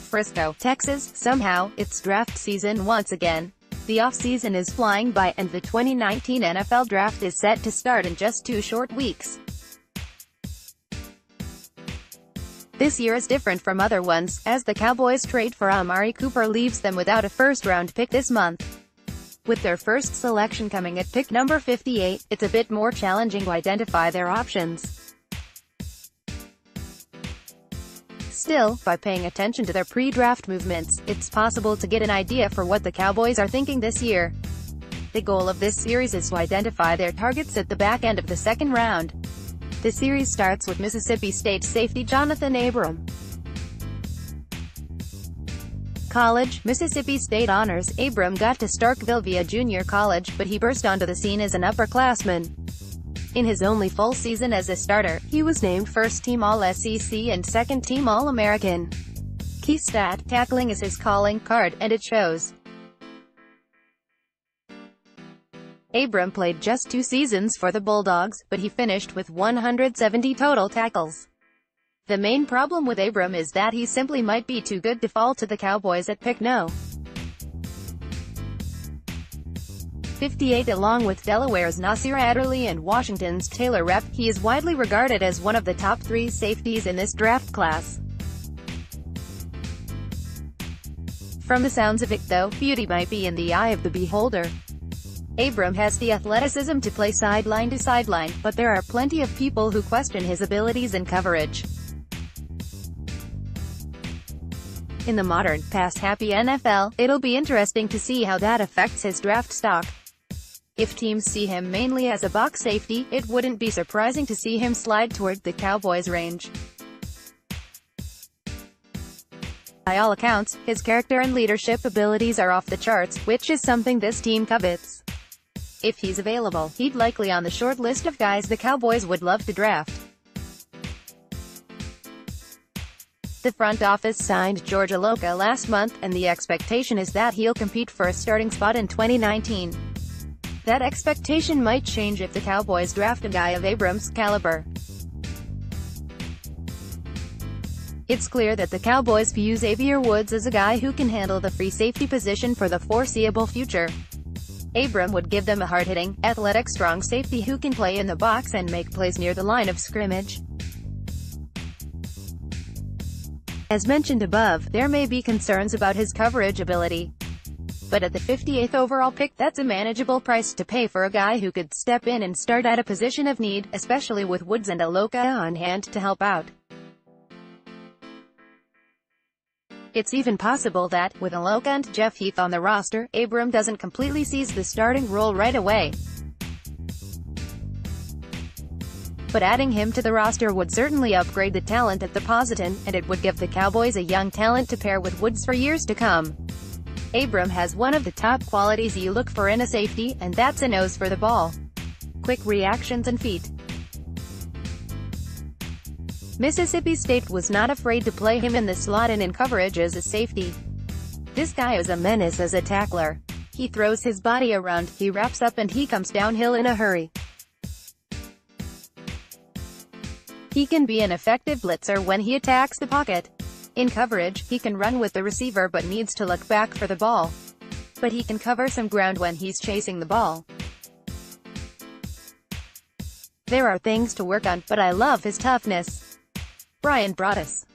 Frisco, Texas. Somehow, it's draft season once again. The offseason is flying by, and the 2019 NFL Draft is set to start in just 2 short weeks. This year is different from other ones, as the Cowboys' trade for Amari Cooper leaves them without a first-round pick this month. With their first selection coming at pick number 58, it's a bit more challenging to identify their options. Still, by paying attention to their pre-draft movements, it's possible to get an idea for what the Cowboys are thinking this year. The goal of this series is to identify their targets at the back end of the second round. The series starts with Mississippi State safety Johnathan Abram. College, Mississippi State honors. Abram got to Starkville via junior college, but he burst onto the scene as an upperclassman. In his only full season as a starter, he was named first-team All-SEC and second-team All-American. Key stat: tackling is his calling card, and it shows. Abram played just 2 seasons for the Bulldogs, but he finished with 170 total tackles. The main problem with Abram is that he simply might be too good to fall to the Cowboys at pick no. 58. Along with Delaware's Nasir Adderley and Washington's Taylor Rapp, he is widely regarded as one of the top 3 safeties in this draft class. From the sounds of it though, beauty might be in the eye of the beholder. Abram has the athleticism to play sideline to sideline, but there are plenty of people who question his abilities in coverage. In the modern, pass-happy NFL, it'll be interesting to see how that affects his draft stock. If teams see him mainly as a box safety, it wouldn't be surprising to see him slide toward the Cowboys' range. By all accounts, his character and leadership abilities are off the charts, which is something this team covets. If he's available, he'd likely on the short list of guys the Cowboys would love to draft. The front office signed George Aloka last month, and the expectation is that he'll compete for a starting spot in 2019. That expectation might change if the Cowboys draft a guy of Abram's caliber. It's clear that the Cowboys view Xavier Woods as a guy who can handle the free safety position for the foreseeable future. Abram would give them a hard-hitting, athletic strong safety who can play in the box and make plays near the line of scrimmage. As mentioned above, there may be concerns about his coverage ability. But at the 58th overall pick, that's a manageable price to pay for a guy who could step in and start at a position of need, especially with Woods and Aloka on hand to help out. It's even possible that, with Aloka and Jeff Heath on the roster, Abram doesn't completely seize the starting role right away. But adding him to the roster would certainly upgrade the talent at the position, and it would give the Cowboys a young talent to pair with Woods for years to come. Abram has one of the top qualities you look for in a safety, and that's a nose for the ball. Quick reactions and feet. Mississippi State was not afraid to play him in the slot and in coverage as a safety. This guy is a menace as a tackler. He throws his body around, he wraps up and he comes downhill in a hurry. He can be an effective blitzer when he attacks the pocket. In coverage, he can run with the receiver but needs to look back for the ball. But he can cover some ground when he's chasing the ball. There are things to work on, but I love his toughness. Brian Broaddus.